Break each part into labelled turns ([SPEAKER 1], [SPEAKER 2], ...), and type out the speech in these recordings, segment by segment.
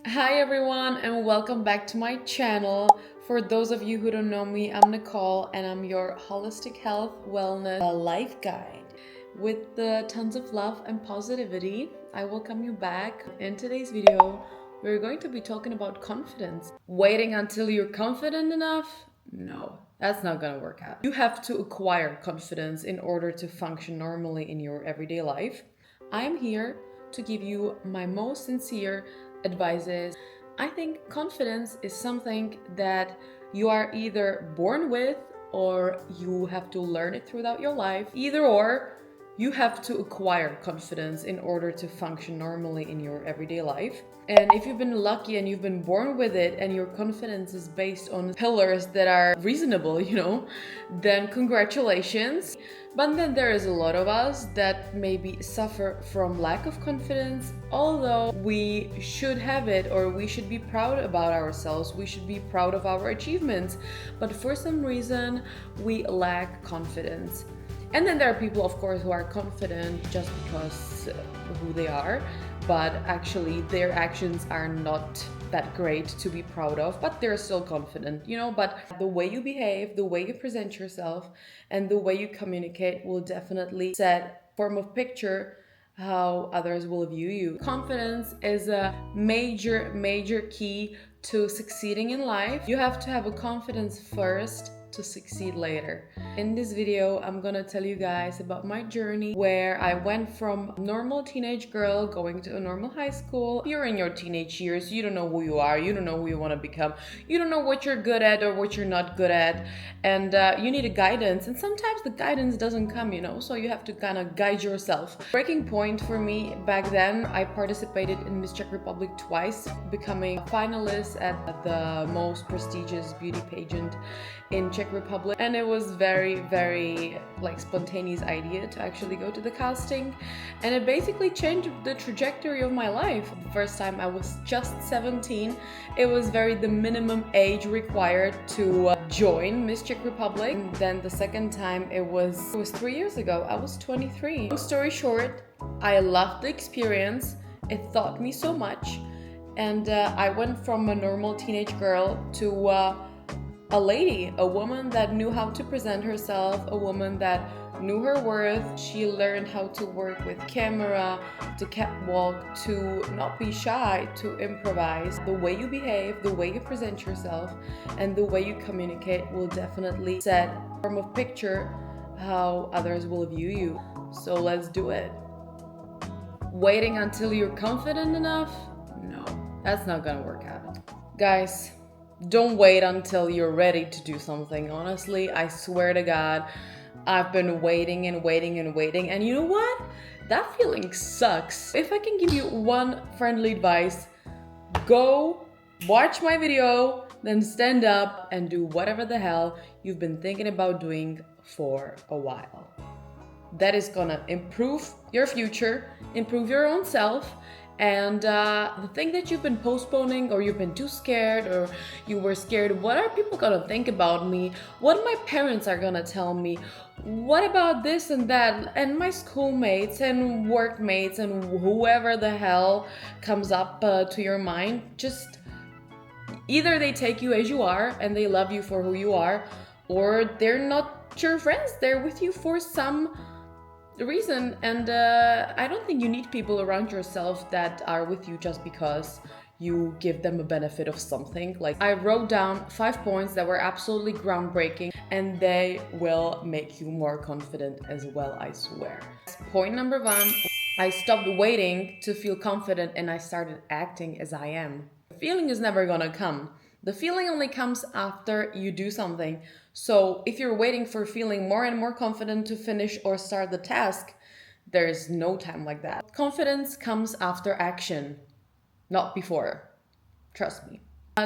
[SPEAKER 1] Hi everyone and welcome back to my channel. For those of you who don't know me, I'm Nicole and I'm your holistic health, wellness, life guide. With tons of love and positivity, I welcome you back. In today's video, we're going to be talking about confidence. Waiting until you're confident enough? No, that's not gonna work out. You have to acquire confidence in order to function normally in your everyday life. I'm here to give you my most sincere advices. I think confidence is something that you are either born with or you have to learn it throughout your life. Either or, you have to acquire confidence in order to function normally in your everyday life. And if you've been lucky and you've been born with it and your confidence is based on pillars that are reasonable, then congratulations. But then there is a lot of us that maybe suffer from lack of confidence, although we should have it or we should be proud about ourselves, we should be proud of our achievements, but for some reason we lack confidence. And then there are people, of course, who are confident just because who they are, but actually their actions are not that great to be proud of, but they're still confident, But the way you behave, the way you present yourself, and the way you communicate will definitely set form of picture how others will view you. Confidence is a major key to succeeding in life. You have to have a confidence first to succeed later. In this video, I'm gonna tell you guys about my journey where I went from normal teenage girl going to a normal high school. You're in your teenage years, you don't know who you are, you don't know who you want to become, you don't know what you're good at or what you're not good at, and you need a guidance, and sometimes the guidance doesn't come, so you have to kind of guide yourself. Breaking point for me back then, I participated in Miss Czech Republic twice, becoming a finalist at the most prestigious beauty pageant in Czech Republic, and it was very spontaneous idea to actually go to the casting, and it basically changed the trajectory of my life. The first time I was just 17. It was the minimum age required to join Miss Czech Republic. And then the second time it was 3 years ago. I was 23. Long story short, I loved the experience. It taught me so much, and I went from a normal teenage girl to a lady, a woman that knew how to present herself, a woman that knew her worth. She learned how to work with camera, to catwalk, to not be shy, to improvise. The way you behave, the way you present yourself, and the way you communicate will definitely set a form of picture how others will view you. So let's do it. Waiting until you're confident enough? No, that's not gonna work out. Guys, don't wait until you're ready to do something. Honestly, I swear to God, I've been waiting and waiting and waiting. And you know what? That feeling sucks. If I can give you one friendly advice, go watch my video, then stand up and do whatever the hell you've been thinking about doing for a while. That is gonna improve your future, improve your own self. And the thing that you've been postponing, or you've been too scared, or you were scared, what are people gonna think about me? What my parents are gonna tell me? What about this and that? And my schoolmates and workmates and whoever the hell comes up to your mind, just either they take you as you are and they love you for who you are, or they're not your friends, they're with you for some reason. And I don't think you need people around yourself that are with you just because you give them a benefit of something. Like, I wrote down 5 points that were absolutely groundbreaking, and they will make you more confident as well, I swear. Point number 1, I stopped waiting to feel confident and I started acting as I am. The feeling is never gonna come. The feeling only comes after you do something. So if you're waiting for feeling more and more confident to finish or start the task, there's no time like that. Confidence comes after action, not before. Trust me.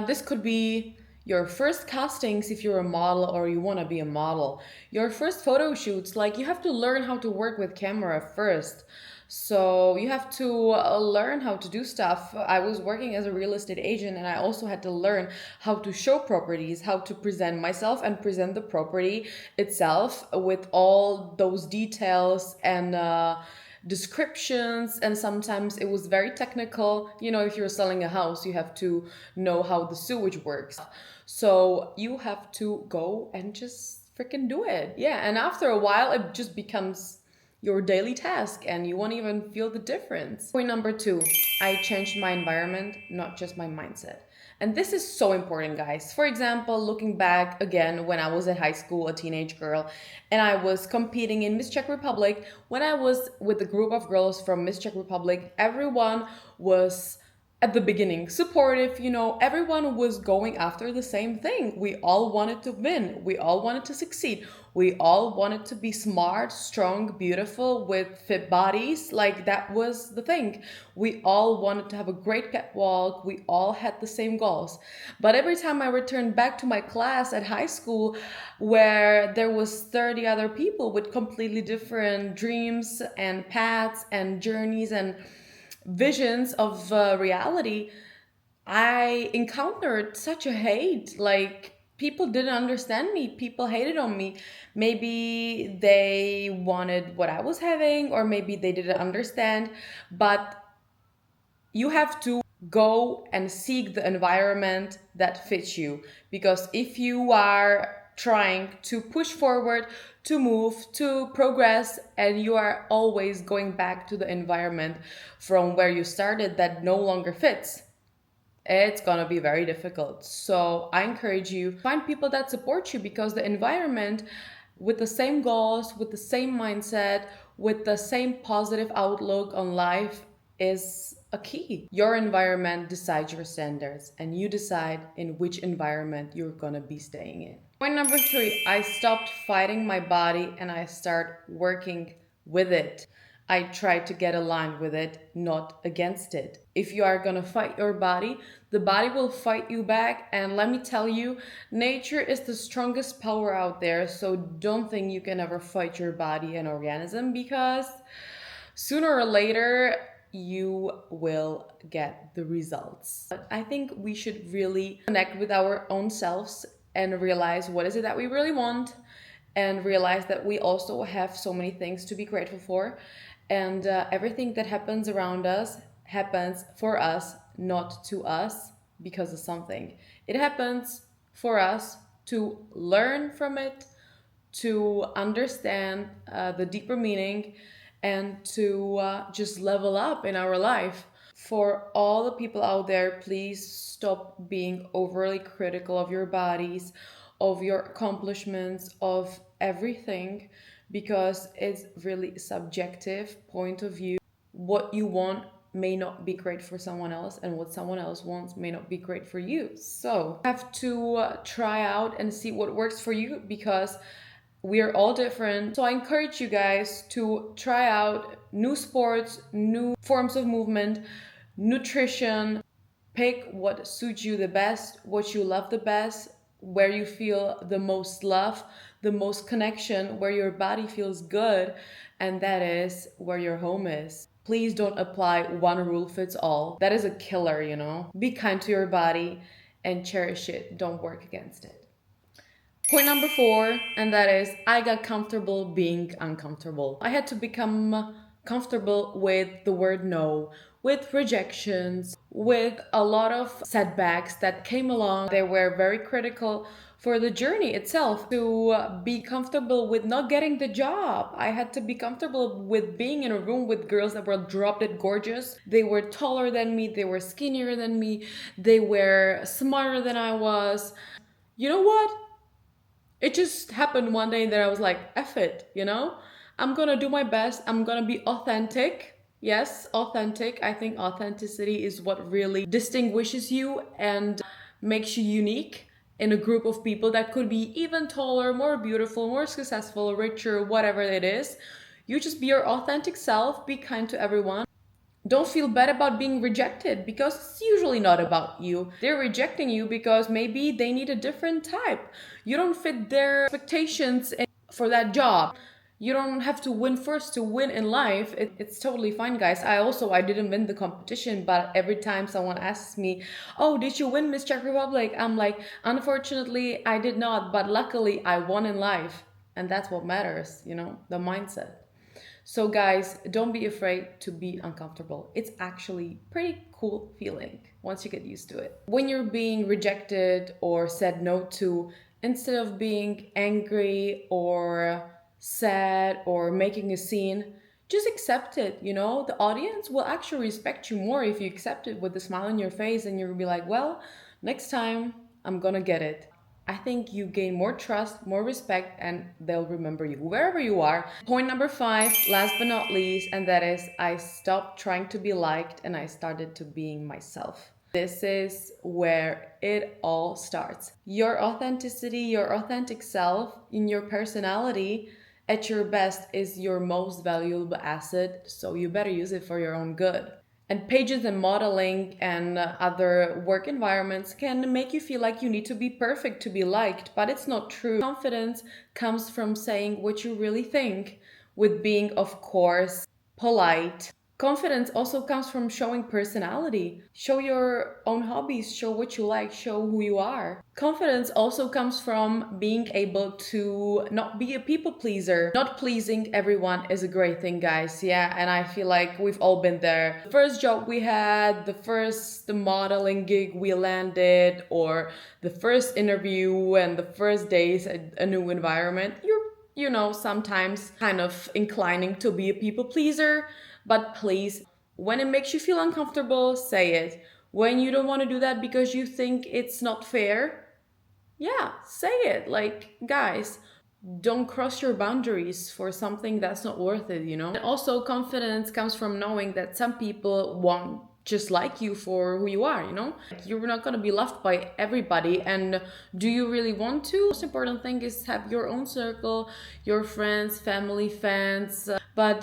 [SPEAKER 1] This could be your first castings if you're a model or you want to be a model. Your first photo shoots, you have to learn how to work with camera first. So you have to learn how to do stuff. I was working as a real estate agent, and I also had to learn how to show properties, how to present myself and present the property itself with all those details and descriptions, and sometimes it was very technical. You know, if you're selling a house, you have to know how the sewage works. So you have to go and just freaking do it. Yeah, and after a while, it just becomes your daily task and you won't even feel the difference. Point number two, I changed my environment, not just my mindset. And this is so important, guys. For example, looking back again when I was at high school, a teenage girl, and I was competing in Miss Czech Republic, when I was with a group of girls from Miss Czech Republic, everyone was at the beginning supportive. You know, everyone was going after the same thing. We all wanted to win, we all wanted to succeed, we all wanted to be smart, strong, beautiful, with fit bodies. Like, that was the thing. We all wanted to have a great catwalk, we all had the same goals. But every time I returned back to my class at high school, where there was 30 other people with completely different dreams and paths and journeys and visions of reality, I encountered such a hate. Like, people didn't understand me, people hated on me. Maybe they wanted what I was having, or maybe they didn't understand. But you have to go and seek the environment that fits you, because if you are trying to push forward, to move, to progress, and you are always going back to the environment from where you started that no longer fits, it's gonna be very difficult. So I encourage you, find people that support you, because the environment with the same goals, with the same mindset, with the same positive outlook on life is a key. Your environment decides your standards, and you decide in which environment you're gonna be staying in. Point number three, I stopped fighting my body and I start working with it. I try to get aligned with it, not against it. If you are gonna fight your body, the body will fight you back. And let me tell you, nature is the strongest power out there. So don't think you can ever fight your body and organism, because sooner or later you will get the results. But I think we should really connect with our own selves and realize what is it that we really want, and realize that we also have so many things to be grateful for. And everything that happens around us happens for us, not to us because of something. It happens for us to learn from it, to understand the deeper meaning, and to just level up in our life. For all the people out there, please stop being overly critical of your bodies, of your accomplishments, of everything, because it's really subjective point of view. What you want may not be great for someone else, and what someone else wants may not be great for you. So you have to try out and see what works for you, because we are all different. So I encourage you guys to try out new sports, new forms of movement, nutrition. Pick what suits you the best, what you love the best, where you feel the most love, the most connection, where your body feels good, and that is where your home is. Please don't apply one rule fits all. That is a killer, you know? Be kind to your body and cherish it. Don't work against it. Point number four, and that is, I got comfortable being uncomfortable. I had to become comfortable with the word no, with rejections, with a lot of setbacks that came along. They were very critical for the journey itself. To be comfortable with not getting the job, I had to be comfortable with being in a room with girls that were drop dead gorgeous. They were taller than me, they were skinnier than me, they were smarter than I was. You know what? It just happened one day that I was like, F it, you know? I'm gonna do my best. I'm gonna be authentic. Yes, authentic. I think authenticity is what really distinguishes you and makes you unique in a group of people that could be even taller, more beautiful, more successful, richer, whatever it is. You just be your authentic self, be kind to everyone. Don't feel bad about being rejected, because it's usually not about you. They're rejecting you because maybe they need a different type. You don't fit their expectations for that job. You don't have to win first to win in life. It's totally fine, guys. I didn't win the competition, but every time someone asks me, oh, did you win Miss Czech Republic? I'm like, unfortunately, I did not, but luckily I won in life. And that's what matters, you know, the mindset. So guys, don't be afraid to be uncomfortable. It's actually pretty cool feeling once you get used to it. When you're being rejected or said no to, instead of being angry or sad or making a scene, just accept it, you know? The audience will actually respect you more if you accept it with a smile on your face and you'll be like, well, next time I'm gonna get it. I think you gain more trust, more respect, and they'll remember you wherever you are. Point number 5, last but not least, and that is I stopped trying to be liked and I started to being myself. This is where it all starts. Your authenticity, your authentic self, in your personality at your best is your most valuable asset, so you better use it for your own good. And pages and modeling and other work environments can make you feel like you need to be perfect to be liked, but it's not true. Confidence comes from saying what you really think, with being, of course, polite. Confidence also comes from showing personality. Show your own hobbies, show what you like, show who you are. Confidence also comes from being able to not be a people pleaser. Not pleasing everyone is a great thing, guys. Yeah, and I feel like we've all been there. The first job we had, the modeling gig we landed, or the first interview and the first days at a new environment, you're sometimes kind of inclining to be a people pleaser. But please, when it makes you feel uncomfortable, say it. When you don't want to do that because you think it's not fair, yeah, say it. Like, guys, don't cross your boundaries for something that's not worth it, you know? And also, confidence comes from knowing that some people won't just like you for who you are, you know? You're not gonna be loved by everybody, and do you really want to? The most important thing is have your own circle, your friends, family, fans, but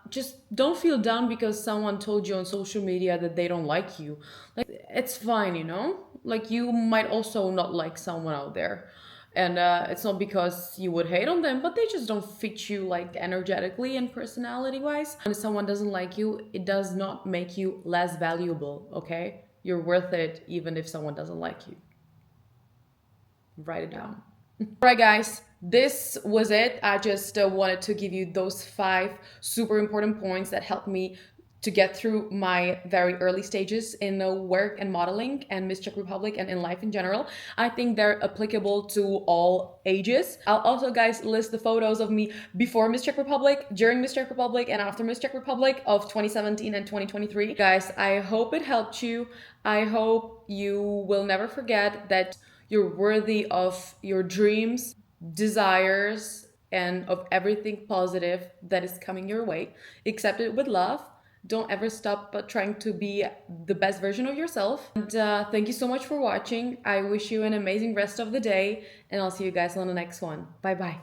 [SPEAKER 1] just don't feel down because someone told you on social media that they don't like you. Like, it's fine, you know? Like, you might also not like someone out there. And it's not because you would hate on them, but they just don't fit you like energetically and personality wise. When someone doesn't like you, it does not make you less valuable, okay? You're worth it even if someone doesn't like you. Write it down. All right, guys, this was it. I just wanted to give you those 5 super important points that helped me to get through my very early stages in work and modeling and Miss Czech Republic and in life in general. I think they're applicable to all ages. I'll also, guys, list the photos of me before Miss Czech Republic, during Miss Czech Republic, and after Miss Czech Republic of 2017 and 2023. Guys, I hope it helped you. I hope you will never forget that you're worthy of your dreams, desires, and of everything positive that is coming your way. Accept it with love. Don't ever stop trying to be the best version of yourself. And thank you so much for watching. I wish you an amazing rest of the day, and I'll see you guys on the next one. Bye bye.